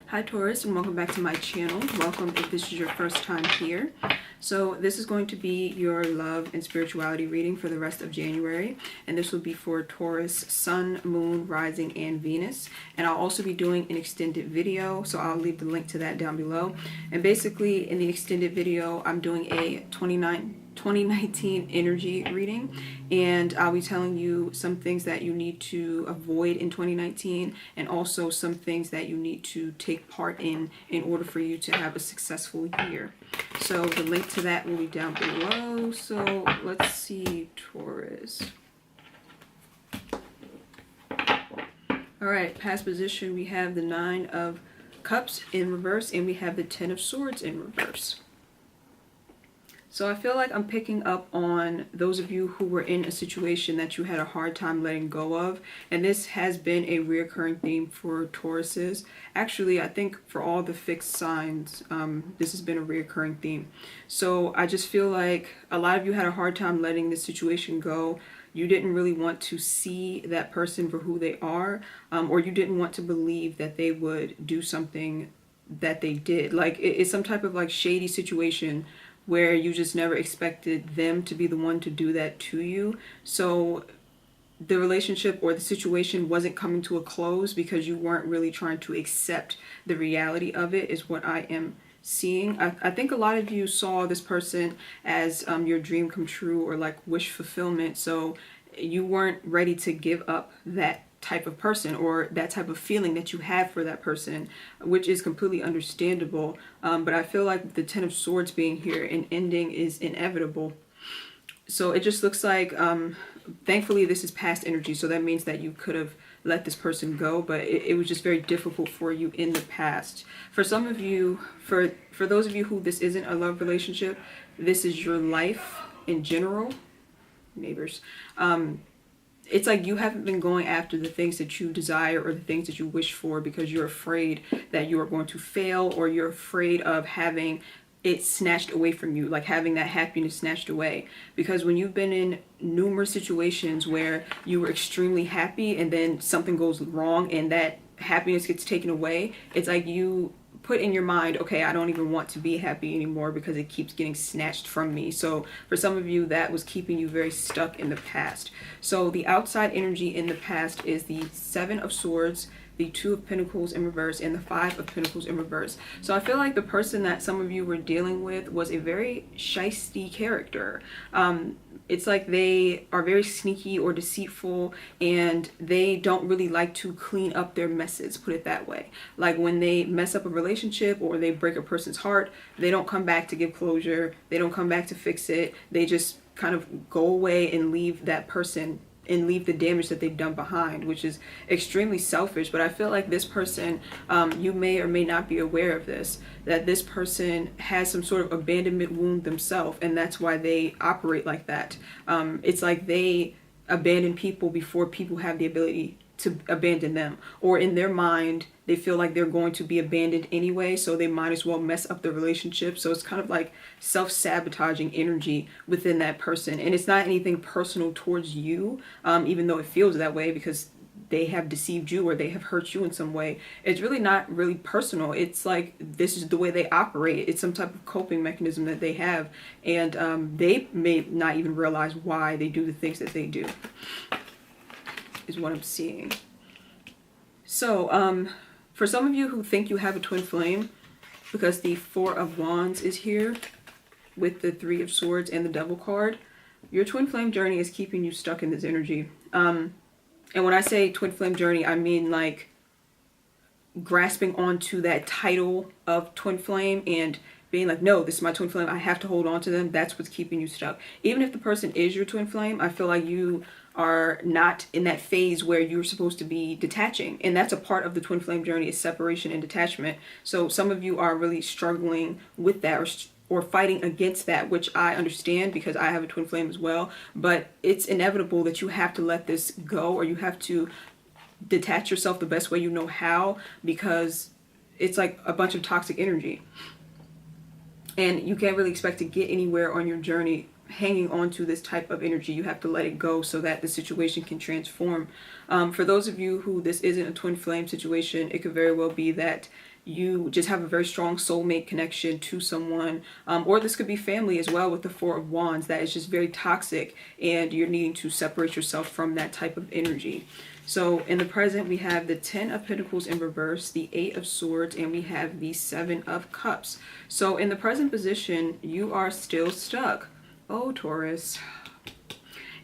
Hi Taurus, and welcome back to my channel. Welcome if this is your first time here. So this is going to be your love and spirituality reading for the rest of January, and this will be for Taurus, Sun, Moon, Rising, and Venus. And I'll also be doing an extended video, so I'll leave the link to that down below. And basically in the extended video, I'm doing a 2019 energy reading, and I'll be telling you some things that you need to avoid in 2019 and also some things that you need to take part in order for you to have a successful year. So the link to that will be down below. So let's see, Taurus. All right, past position, we have the 9 of Cups in reverse, and we have the 10 of Swords in reverse. So I feel like I'm picking up on those of you who were in a situation that you had a hard time letting go of. And this has been a reoccurring theme for Tauruses. Actually, I think for all the fixed signs, this has been a reoccurring theme. So I just feel like a lot of you had a hard time letting this situation go. You didn't really want to see that person for who they are, or you didn't want to believe that they would do something that they did. Like it's some type of like shady situation where you just never expected them to be the one to do that to you. So the relationship or the situation wasn't coming to a close because you weren't really trying to accept the reality of it, is what I am seeing. I think a lot of you saw this person as your dream come true or like wish fulfillment. So you weren't ready to give up that type of person or that type of feeling that you have for that person, which is completely understandable. But I feel like the 10 of Swords being here, an ending is inevitable. So it just looks like, thankfully this is past energy, so that means that you could have let this person go, but it was just very difficult for you in the past. For some of you, for those of you who this isn't a love relationship, this is your life in general, neighbors. It's like you haven't been going after the things that you desire or the things that you wish for because you're afraid that you are going to fail, or you're afraid of having it snatched away from you, like having that happiness snatched away. Because when you've been in numerous situations where you were extremely happy and then something goes wrong and that happiness gets taken away, it's like you put in your mind, okay, I don't even want to be happy anymore because it keeps getting snatched from me. So for some of you, that was keeping you very stuck in the past. So the outside energy in the past is the 7 of Swords, the 2 of Pentacles in reverse, and the 5 of Pentacles in reverse. So I feel like the person that some of you were dealing with was a very shisty character. It's like they are very sneaky or deceitful, and they don't really like to clean up their messes, put it that way. Like when they mess up a relationship or they break a person's heart, they don't come back to give closure. They don't come back to fix it. They just kind of go away and leave that person and leave the damage that they've done behind, which is extremely selfish. But I feel like this person, you may or may not be aware of this, that this person has some sort of abandonment wound themselves, and that's why they operate like that. It's like they abandon people before people have the ability to abandon them, or in their mind they feel like they're going to be abandoned anyway, so they might as well mess up the relationship. So it's kind of like self-sabotaging energy within that person, and it's not anything personal towards you, even though it feels that way because they have deceived you or they have hurt you in some way. It's really not really personal. It's like this is the way they operate. It's some type of coping mechanism that they have, and they may not even realize why they do the things that they do, is what I'm seeing. So for some of you who think you have a twin flame, because the 4 of Wands is here with the 3 of Swords and the Devil card, your twin flame journey is keeping you stuck in this energy. And when I say twin flame journey, I mean like grasping onto that title of twin flame and being like, no, this is my twin flame, I have to hold on to them. That's what's keeping you stuck. Even if the person is your twin flame, I feel like you are not in that phase where you're supposed to be detaching, and that's a part of the twin flame journey, is separation and detachment. So some of you are really struggling with that, or fighting against that, which I understand because I have a twin flame as well. But it's inevitable that you have to let this go, or you have to detach yourself the best way you know how, because it's like a bunch of toxic energy, and you can't really expect to get anywhere on your journey hanging on to this type of energy. You have to let it go so that the situation can transform. For those of you who this isn't a twin flame situation, it could very well be that you just have a very strong soulmate connection to someone, or this could be family as well with the Four of Wands that is just very toxic and you're needing to separate yourself from that type of energy. So in the present, we have the 10 of Pentacles in reverse, the 8 of Swords, and we have the 7 of Cups. So in the present position, you are still stuck. Oh, Taurus.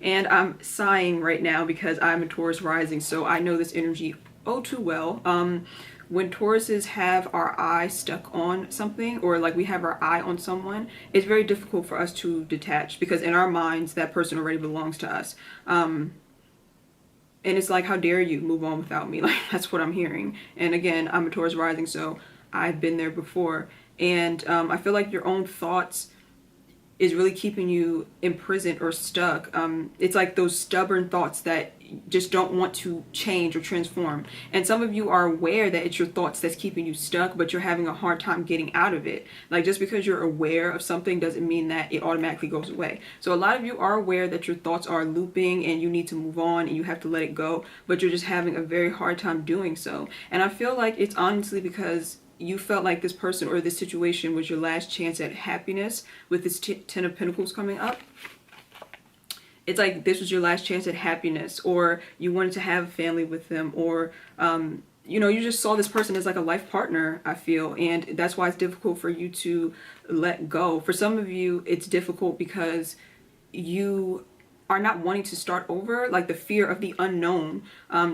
And I'm sighing right now because I'm a Taurus rising, so I know this energy oh too well. When Tauruses have our eye stuck on something, or like we have our eye on someone, it's very difficult for us to detach because in our minds, that person already belongs to us. And it's like, how dare you move on without me? Like, that's what I'm hearing. And again, I'm a Taurus rising, so I've been there before. And I feel like your own thoughts is really keeping you imprisoned or stuck. It's like those stubborn thoughts that just don't want to change or transform. And some of you are aware that it's your thoughts that's keeping you stuck, but you're having a hard time getting out of it. Like, just because you're aware of something doesn't mean that it automatically goes away. So a lot of you are aware that your thoughts are looping and you need to move on and you have to let it go, but you're just having a very hard time doing so. And I feel like it's honestly because you felt like this person or this situation was your last chance at happiness with this 10 of Pentacles coming up. It's like this was your last chance at happiness, or you wanted to have a family with them, or you know, you just saw this person as like a life partner, I feel, and that's why it's difficult for you to let go. For some of you, it's difficult because you are not wanting to start over, like the fear of the unknown.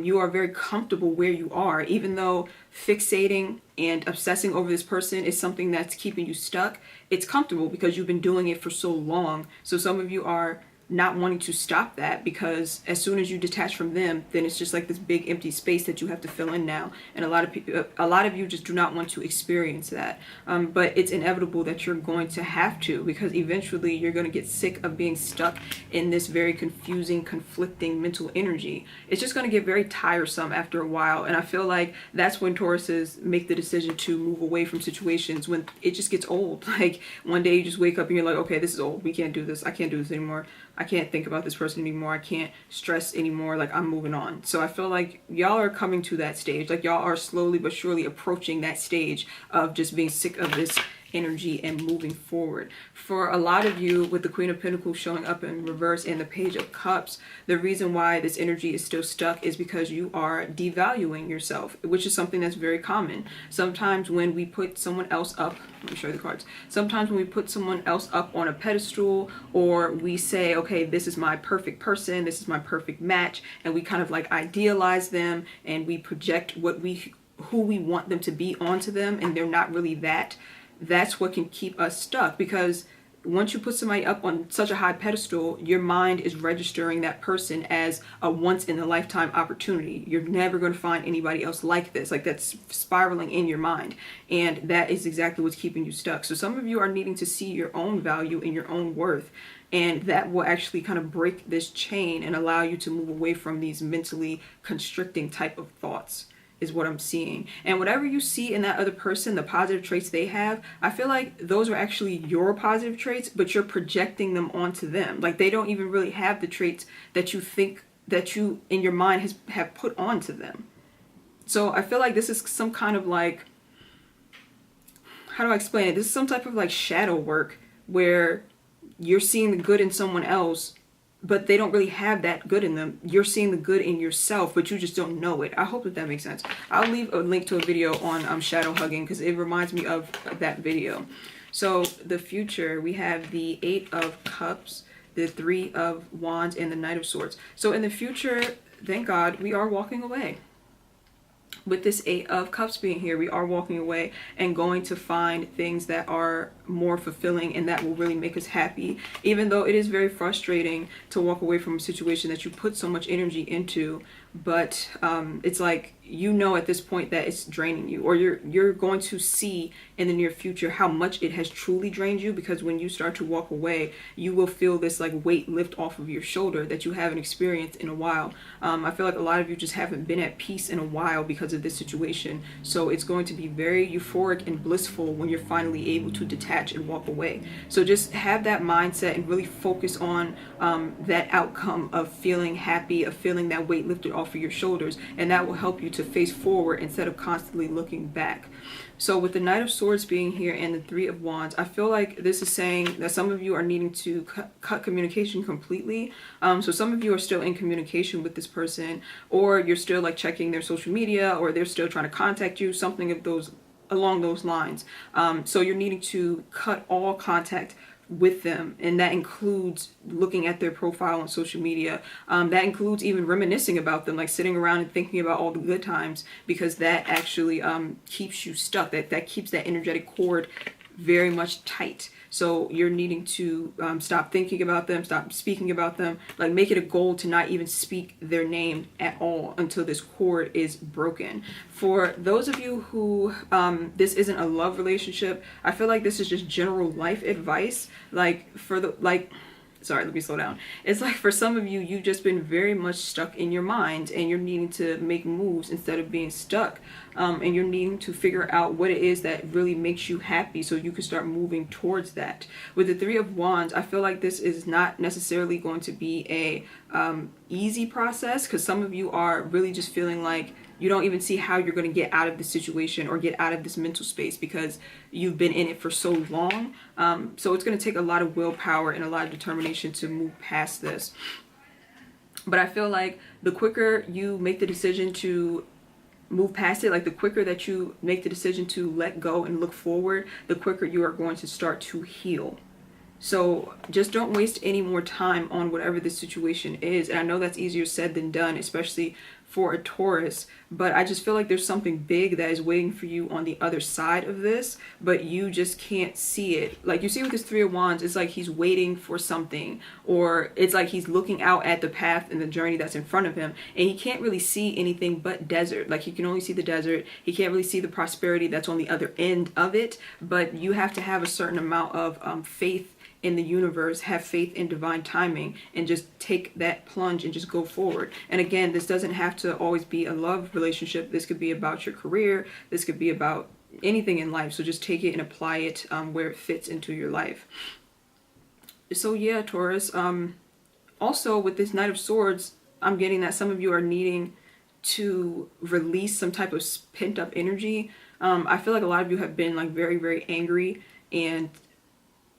You are very comfortable where you are, even though fixating and obsessing over this person is something that's keeping you stuck. It's comfortable because you've been doing it for so long. So some of you are not wanting to stop that because as soon as you detach from them, then it's just like this big empty space that you have to fill in now. And a lot of you just do not want to experience that. But it's inevitable that you're going to have to, because eventually you're going to get sick of being stuck in this very confusing, conflicting mental energy. It's just going to get very tiresome after a while. And I feel like that's when Tauruses make the decision to move away from situations, when it just gets old. Like one day you just wake up and you're like, okay, this is old. We can't do this. I can't do this anymore. I can't think about this person anymore. I can't stress anymore. Like, I'm moving on. So I feel like y'all are coming to that stage. Like, y'all are slowly but surely approaching that stage of just being sick of this energy and moving forward. For a lot of you, with the Queen of Pentacles showing up in reverse and the Page of Cups, the reason why this energy is still stuck is because you are devaluing yourself, which is something that's very common. Sometimes when we put someone else up, let me show you the cards. Sometimes when we put someone else up on a pedestal, or we say, okay, this is my perfect person, this is my perfect match, and we kind of like idealize them and we project who we want them to be onto them, and they're not really that. That's what can keep us stuck, because once you put somebody up on such a high pedestal, your mind is registering that person as a once-in-a-lifetime opportunity. You're never going to find anybody else like this. Like, that's spiraling in your mind, and that is exactly what's keeping you stuck. So some of you are needing to see your own value and your own worth, and that will actually kind of break this chain and allow you to move away from these mentally constricting type of thoughts, is what I'm seeing. And whatever you see in that other person, the positive traits they have, I feel like those are actually your positive traits, but you're projecting them onto them. Like, they don't even really have the traits that you think that you in your mind have put onto them. So I feel like this is some kind of like, how do I explain it? This is some type of like shadow work where you're seeing the good in someone else, but they don't really have that good in them. You're seeing the good in yourself, but you just don't know it. I hope that makes sense. I'll leave a link to a video on shadow hugging because it reminds me of that video. So the future, we have the 8 of Cups, the 3 of Wands, and the Knight of Swords. So in the future, thank God, we are walking away. With this 8 of Cups being here, we are walking away and going to find things that are more fulfilling and that will really make us happy, even though it is very frustrating to walk away from a situation that you put so much energy into. But it's like, you know, at this point that it's draining you, or you're going to see in the near future how much it has truly drained you, because when you start to walk away, you will feel this like weight lift off of your shoulder that you haven't experienced in a while. I feel like a lot of you just haven't been at peace in a while because of this situation. So it's going to be very euphoric and blissful when you're finally able to detach and walk away. So just have that mindset and really focus on that outcome of feeling happy, of feeling that weight lifted off of your shoulders, and that will help you to face forward instead of constantly looking back. So with the Knight of Swords being here and the Three of Wands, I feel like this is saying that some of you are needing to cut communication completely. So some of you are still in communication with this person, or you're still like checking their social media, or they're still trying to contact you, something of those along those lines. So you're needing to cut all contact with them, and that includes looking at their profile on social media. That includes even reminiscing about them, like sitting around and thinking about all the good times, because that actually keeps you stuck. That keeps that energetic cord very much tight. So you're needing to stop thinking about them, stop speaking about them, like make it a goal to not even speak their name at all until this cord is broken. For those of you who this isn't a love relationship, I feel like this is just general life advice. Like for the sorry, let me slow down. It's like for some of you, you've just been very much stuck in your mind, and you're needing to make moves instead of being stuck. And you're needing to figure out what it is that really makes you happy so you can start moving towards that. With the Three of Wands, I feel like this is not necessarily going to be a easy process, because some of you are really just feeling like you don't even see how you're going to get out of this situation or get out of this mental space because you've been in it for so long. So it's going to take a lot of willpower and a lot of determination to move past this. But I feel like the quicker you make the decision to move past it, like the quicker that you make the decision to let go and look forward, the quicker you are going to start to heal. So just don't waste any more time on whatever the situation is. And I know that's easier said than done, especially for a Taurus, but I just feel like there's something big that is waiting for you on the other side of this, but you just can't see it. Like you see with this Three of Wands, it's like he's waiting for something, or it's like he's looking out at the path and the journey that's in front of him, and he can't really see anything but desert. Like he can only see the desert. He can't really see the prosperity that's on the other end of it, but you have to have a certain amount of faith in the universe, have faith in divine timing, and just take that plunge and just go forward. And again, this doesn't have to always be a love relationship. This could be about your career. This could be about anything in life. So just take it and apply it where it fits into your life. So yeah, Taurus. Also with this Knight of Swords, I'm getting that some of you are needing to release some type of pent up energy. I feel like a lot of you have been like very, very angry, and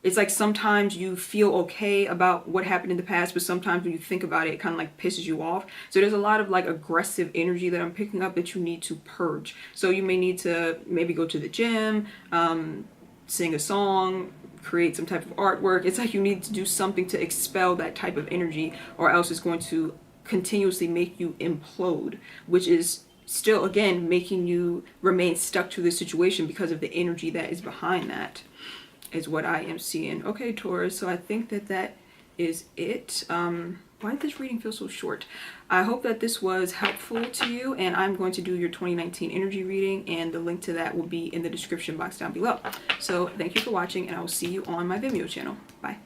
it's like sometimes you feel okay about what happened in the past, but sometimes when you think about it, it kind of like pisses you off. So there's a lot of like aggressive energy that I'm picking up that you need to purge. So you may need to maybe go to the gym, sing a song, create some type of artwork. It's like you need to do something to expel that type of energy, or else it's going to continuously make you implode, which is still, again, making you remain stuck to the situation because of the energy that is behind that. Is what I am seeing. Okay, Taurus, so I think that is it. Why did this reading feel so short? I hope that this was helpful to you, and I'm going to do your 2019 energy reading, and the link to that will be in the description box down below. So thank you for watching, and I will see you on my Vimeo channel. Bye.